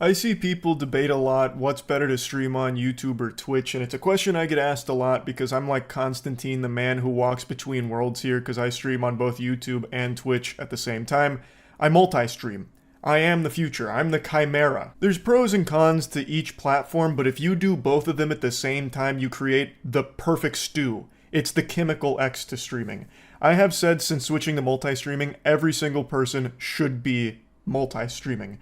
I see people debate a lot what's better to stream on YouTube or Twitch, and it's a question I get asked a lot because I'm like Constantine, the man who walks between worlds here, because I stream on both YouTube and Twitch at the same time. I multi-stream. I am the future. I'm the chimera. There's pros and cons to each platform, but if you do both of them at the same time, you create the perfect stew. It's the chemical X to streaming. I have said since switching to multi-streaming, every single person should be multi-streaming.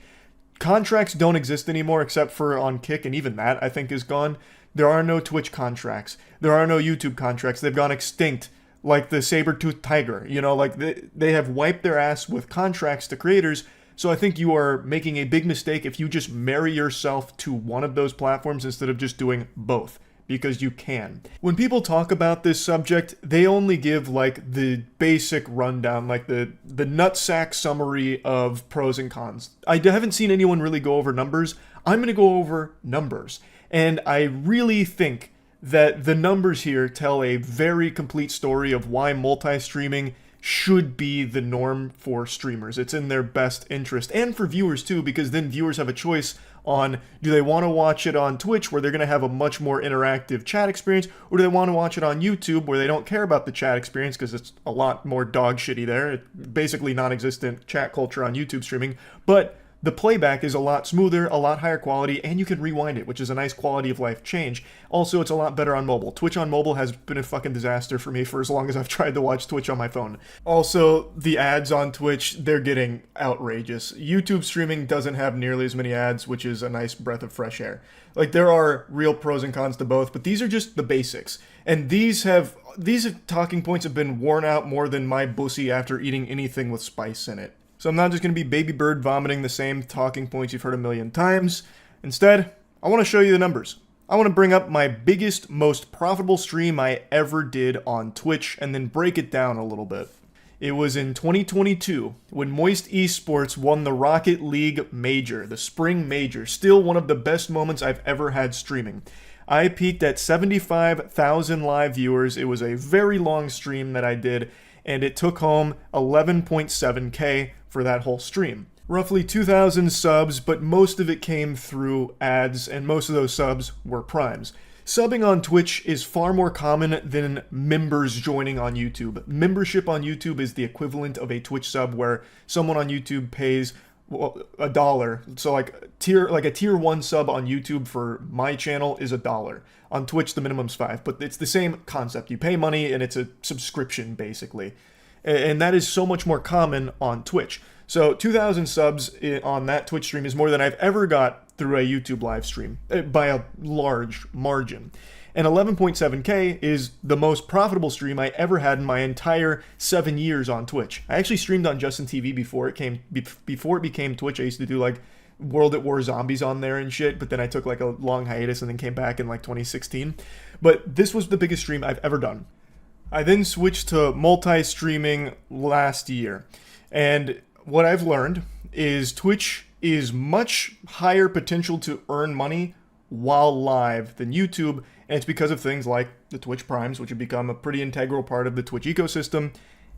Contracts don't exist anymore except for on Kick, and even that I think is gone. There are no Twitch contracts. There are no YouTube contracts. They've gone extinct like the saber-toothed tiger. You know, like they have wiped their ass with contracts to creators. So I think you are making a big mistake if you just marry yourself to one of those platforms instead of just doing both, because you can. When people talk about this subject, they only give like the basic rundown, like the nutsack summary of pros and cons. I haven't seen anyone really go over numbers. I'm going to go over numbers. And I really think that the numbers here tell a very complete story of why multi-streaming should be the norm for streamers. It's in their best interest, and for viewers too, because then viewers have a choice on, do they want to watch it on Twitch where they're going to have a much more interactive chat experience, or do they want to watch it on YouTube where they don't care about the chat experience because it's a lot more dog shitty there. It's basically non-existent chat culture on YouTube streaming, but the playback is a lot smoother, a lot higher quality, and you can rewind it, which is a nice quality of life change. Also, it's a lot better on mobile. Twitch on mobile has been a fucking disaster for me for as long as I've tried to watch Twitch on my phone. Also, the ads on Twitch, they're getting outrageous. YouTube streaming doesn't have nearly as many ads, which is a nice breath of fresh air. Like, there are real pros and cons to both, but these are just the basics. And these talking points have been worn out more than my bussy after eating anything with spice in it. So I'm not just going to be baby bird vomiting the same talking points you've heard a million times. Instead, I want to show you the numbers. I want to bring up my biggest, most profitable stream I ever did on Twitch and then break it down a little bit. It was in 2022 when Moist Esports won the Rocket League Major, the Spring Major. Still one of the best moments I've ever had streaming. I peaked at 75,000 live viewers. It was a very long stream that I did, and it took home 11.7K for that whole stream. Roughly 2,000 subs, but most of it came through ads, and most of those subs were primes. Subbing on Twitch is far more common than members joining on YouTube. Membership on YouTube is the equivalent of a Twitch sub, where someone on YouTube pays $1. So like a tier 1 sub on YouTube for my channel is $1. On Twitch, the minimum's $5, but it's the same concept. You pay money and it's a subscription, basically. And that is so much more common on Twitch. So 2,000 subs on that Twitch stream is more than I've ever got through a YouTube live stream, by a large margin. And 11.7K is the most profitable stream I ever had in my entire 7 years on Twitch. I actually streamed on Justin TV before it became Twitch. I used to do like World at War Zombies on there and shit, but then I took like a long hiatus and then came back in like 2016. But this was the biggest stream I've ever done. I then switched to multi-streaming last year, and what I've learned is Twitch is much higher potential to earn money while live than YouTube, and it's because of things like the Twitch Primes, which have become a pretty integral part of the Twitch ecosystem,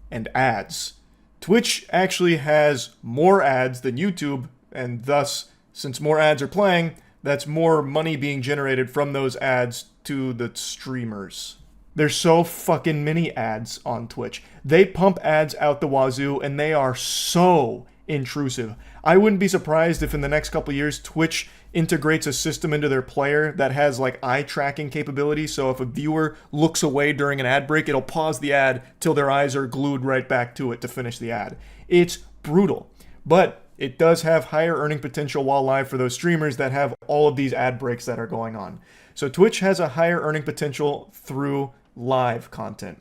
and ads. Twitch actually has more ads than YouTube, and thus, since more ads are playing, that's more money being generated from those ads to the streamers. There's so fucking many ads on Twitch. They pump ads out the wazoo, and they are so intrusive. I wouldn't be surprised if in the next couple years Twitch integrates a system into their player that has like eye tracking capability, so if a viewer looks away during an ad break, it'll pause the ad till their eyes are glued right back to it to finish the ad. It's brutal, but it does have higher earning potential while live for those streamers that have all of these ad breaks that are going on. So Twitch has a higher earning potential through live content.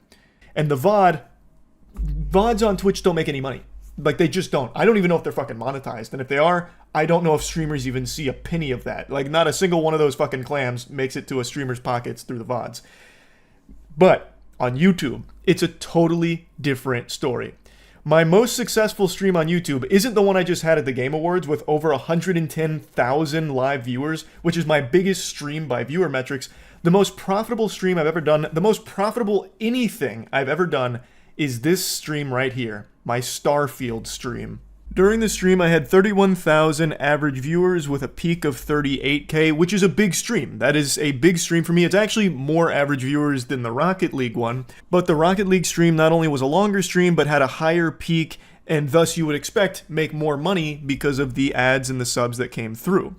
And the VODs on Twitch don't make any money. Like, they just don't. I don't even know if they're fucking monetized. And if they are, I don't know if streamers even see a penny of that. Like, not a single one of those fucking clams makes it to a streamer's pockets through the VODs. But on YouTube, it's a totally different story. My most successful stream on YouTube isn't the one I just had at the Game Awards with over 110,000 live viewers, which is my biggest stream by viewer metrics. The most profitable stream I've ever done, the most profitable anything I've ever done, is this stream right here, my Starfield stream. During the stream, I had 31,000 average viewers with a peak of 38K, which is a big stream. That is a big stream for me. It's actually more average viewers than the Rocket League one. But the Rocket League stream not only was a longer stream, but had a higher peak, and thus you would expect make more money because of the ads and the subs that came through.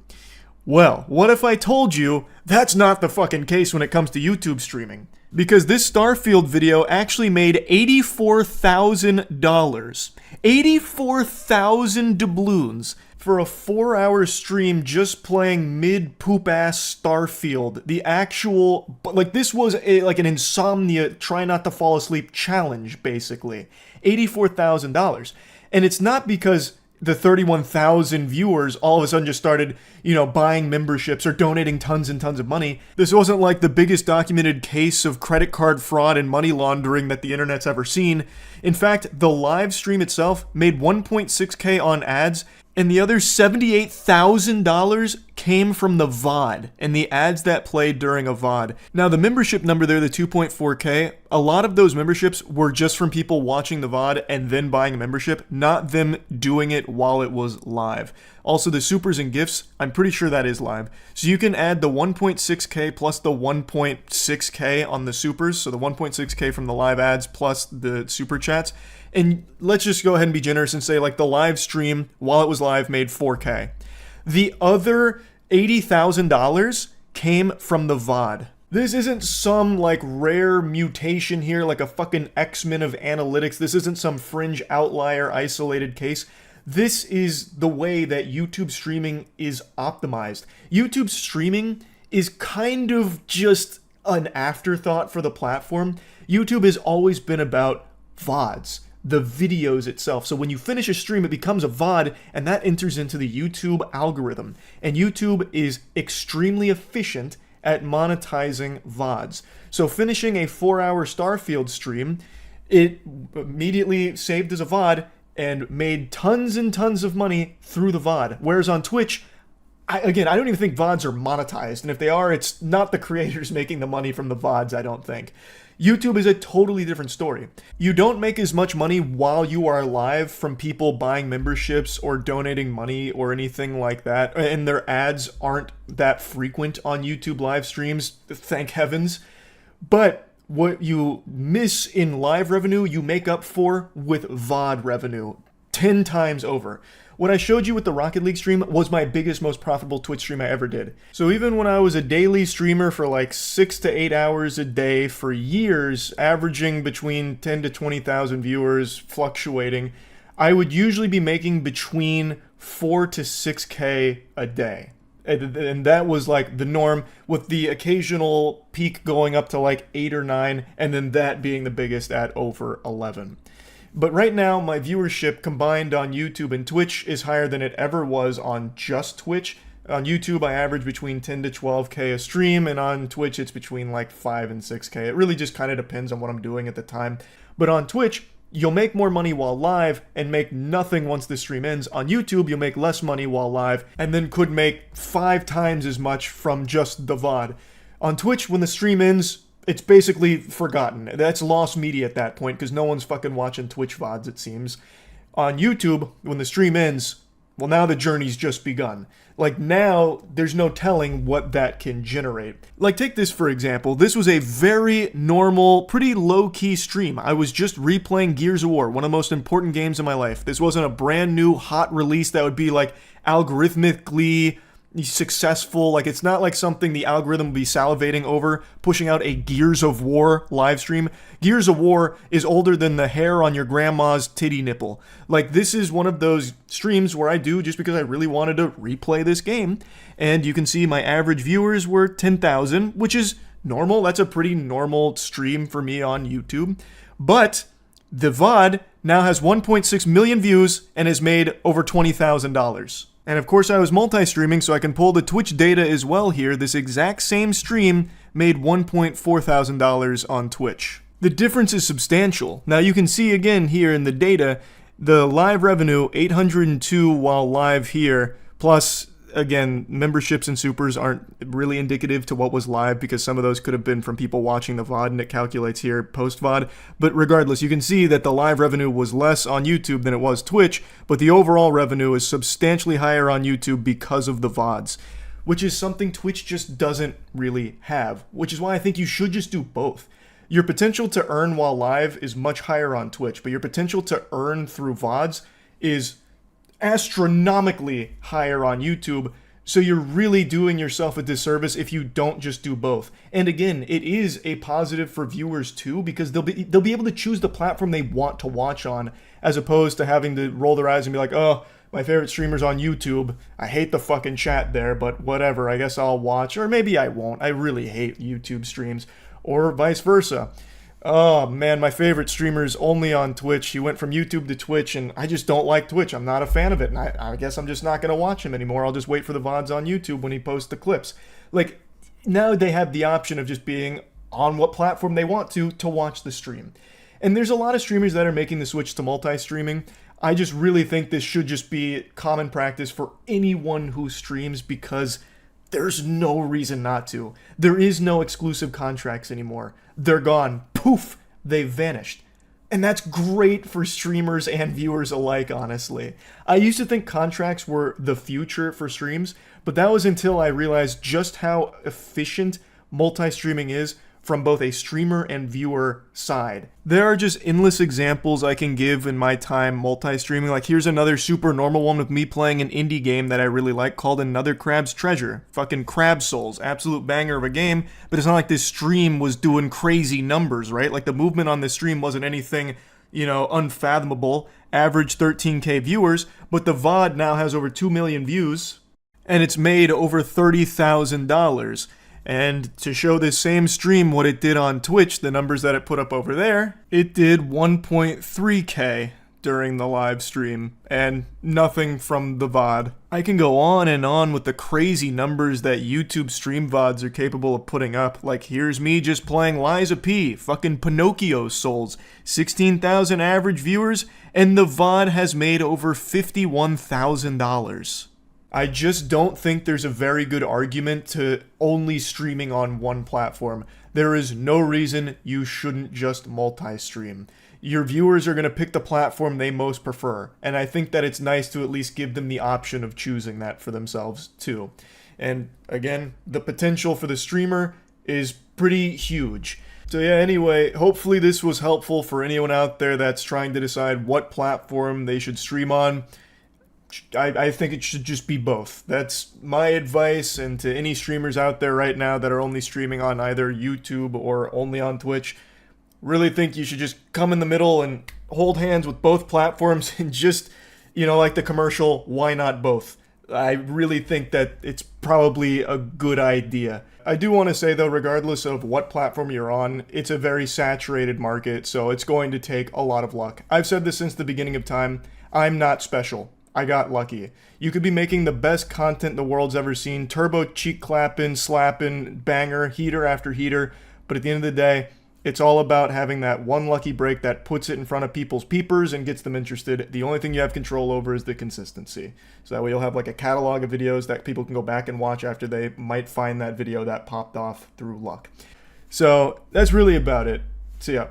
Well, what if I told you that's not the fucking case when it comes to YouTube streaming? Because this Starfield video actually made $84,000. 84,000 doubloons for a 4-hour stream just playing mid-poop-ass Starfield. The actual... Like, this was like an insomnia, try not to fall asleep challenge, basically. $84,000. And it's not because the 31,000 viewers all of a sudden just started, buying memberships or donating tons and tons of money. This wasn't like the biggest documented case of credit card fraud and money laundering that the internet's ever seen. In fact, the live stream itself made 1.6K on ads, and the other $78,000 came from the VOD and the ads that played during a VOD. Now, the membership number there, the 2.4K, a lot of those memberships were just from people watching the VOD and then buying a membership, not them doing it while it was live. Also, the supers and gifts, I'm pretty sure that is live. So you can add the 1.6K plus the 1.6K on the supers, so the 1.6K from the live ads plus the super chats. And let's just go ahead and be generous and say, like, the live stream, while it was live, made 4K. The other $80,000 came from the VOD. This isn't some, like, rare mutation here, like a fucking X-Men of analytics. This isn't some fringe outlier isolated case. This is the way that YouTube streaming is optimized. YouTube streaming is kind of just an afterthought for the platform. YouTube has always been about VODs, the videos itself. So when you finish a stream, it becomes a VOD, and that enters into the YouTube algorithm. And YouTube is extremely efficient at monetizing VODs. So finishing a 4-hour Starfield stream, it immediately saved as a VOD and made tons and tons of money through the VOD. Whereas on Twitch, I don't even think VODs are monetized. And if they are, it's not the creators making the money from the VODs, I don't think. YouTube is a totally different story. You don't make as much money while you are live from people buying memberships or donating money or anything like that. And their ads aren't that frequent on YouTube live streams, thank heavens. But what you miss in live revenue, you make up for with VOD revenue 10 times over. What I showed you with the Rocket League stream was my biggest, most profitable Twitch stream I ever did. So even when I was a daily streamer for like 6 to 8 hours a day for years, averaging between 10 to 20,000 viewers, fluctuating, I would usually be making between 4 to 6K a day. And that was like the norm, with the occasional peak going up to like 8 or 9, and then that being the biggest at over 11. But right now, my viewership combined on YouTube and Twitch is higher than it ever was on just Twitch. On YouTube, I average between 10 to 12K a stream, and on Twitch, it's between like 5 and 6K. It really just kind of depends on what I'm doing at the time. But on Twitch, you'll make more money while live and make nothing once the stream ends. On YouTube, you'll make less money while live and then could make 5 times as much from just the VOD. On Twitch, when the stream ends, it's basically forgotten. That's lost media at that point because no one's fucking watching Twitch VODs, it seems. On YouTube, when the stream ends, well, now the journey's just begun. Like, now, there's no telling what that can generate. Like, take this for example. This was a very normal, pretty low-key stream. I was just replaying Gears of War, one of the most important games in my life. This wasn't a brand new, hot release that would be, like, algorithmically successful. Like, it's not like something the algorithm will be salivating over, pushing out a Gears of War live stream. Gears of War is older than the hair on your grandma's titty nipple. Like, this is one of those streams where I do just because I really wanted to replay this game. And you can see my average viewers were 10,000, which is normal. That's a pretty normal stream for me on YouTube. But the VOD now has 1.6 million views and has made over $20,000. And of course I was multi-streaming, so I can pull the Twitch data as well here. This exact same stream made $1,400 on Twitch. The difference is substantial. Now you can see again here in the data, the live revenue, 802 while live here, plus again, memberships and supers aren't really indicative to what was live because some of those could have been from people watching the VOD, and it calculates here post-VOD. But regardless, you can see that the live revenue was less on YouTube than it was Twitch, but the overall revenue is substantially higher on YouTube because of the VODs, which is something Twitch just doesn't really have, which is why I think you should just do both. Your potential to earn while live is much higher on Twitch, but your potential to earn through VODs is astronomically higher on YouTube, so you're really doing yourself a disservice if you don't just do both. And again, it is a positive for viewers too, because they'll be able to choose the platform they want to watch on, as opposed to having to roll their eyes and be like, oh, my favorite streamer's on YouTube. I hate the fucking chat there, but whatever, I guess I'll watch, or maybe I won't. I really hate YouTube streams, or vice versa. Oh man, my favorite streamer's only on Twitch. He went from YouTube to Twitch, and I just don't like Twitch. I'm not a fan of it, and I guess I'm just not going to watch him anymore. I'll just wait for the VODs on YouTube when he posts the clips. Like, now they have the option of just being on what platform they want to watch the stream. And there's a lot of streamers that are making the switch to multi-streaming. I just really think this should just be common practice for anyone who streams, because there's no reason not to. There is no exclusive contracts anymore. They're gone. Poof! They've vanished. And that's great for streamers and viewers alike, honestly. I used to think contracts were the future for streams, but that was until I realized just how efficient multi-streaming is from both a streamer and viewer side. There are just endless examples I can give in my time multi-streaming. Like, here's another super normal one with me playing an indie game that I really like called Another Crab's Treasure. Fucking Crab Souls. Absolute banger of a game, but it's not like this stream was doing crazy numbers, right? Like, the movement on this stream wasn't anything, unfathomable. Average 13K viewers, but the VOD now has over 2 million views, and it's made over $30,000. And to show this same stream what it did on Twitch, the numbers that it put up over there, it did 1.3K during the live stream, and nothing from the VOD. I can go on and on with the crazy numbers that YouTube stream VODs are capable of putting up. Like, here's me just playing Liza P, fucking Pinocchio Souls, 16,000 average viewers, and the VOD has made over $51,000. I just don't think there's a very good argument to only streaming on one platform. There is no reason you shouldn't just multi-stream. Your viewers are going to pick the platform they most prefer, and I think that it's nice to at least give them the option of choosing that for themselves too. And again, the potential for the streamer is pretty huge. So yeah, anyway, hopefully this was helpful for anyone out there that's trying to decide what platform they should stream on. I think it should just be both. That's my advice, and to any streamers out there right now that are only streaming on either YouTube or only on Twitch, really think you should just come in the middle and hold hands with both platforms and just, like the commercial, why not both? I really think that it's probably a good idea. I do want to say, though, regardless of what platform you're on, it's a very saturated market, so it's going to take a lot of luck. I've said this since the beginning of time. I'm not special. I got lucky. You could be making the best content the world's ever seen, turbo cheek clapping, slapping, banger, heater after heater, but at the end of the day, it's all about having that one lucky break that puts it in front of people's peepers and gets them interested. The only thing you have control over is the consistency. So that way you'll have like a catalog of videos that people can go back and watch after they might find that video that popped off through luck. So that's really about it. See ya.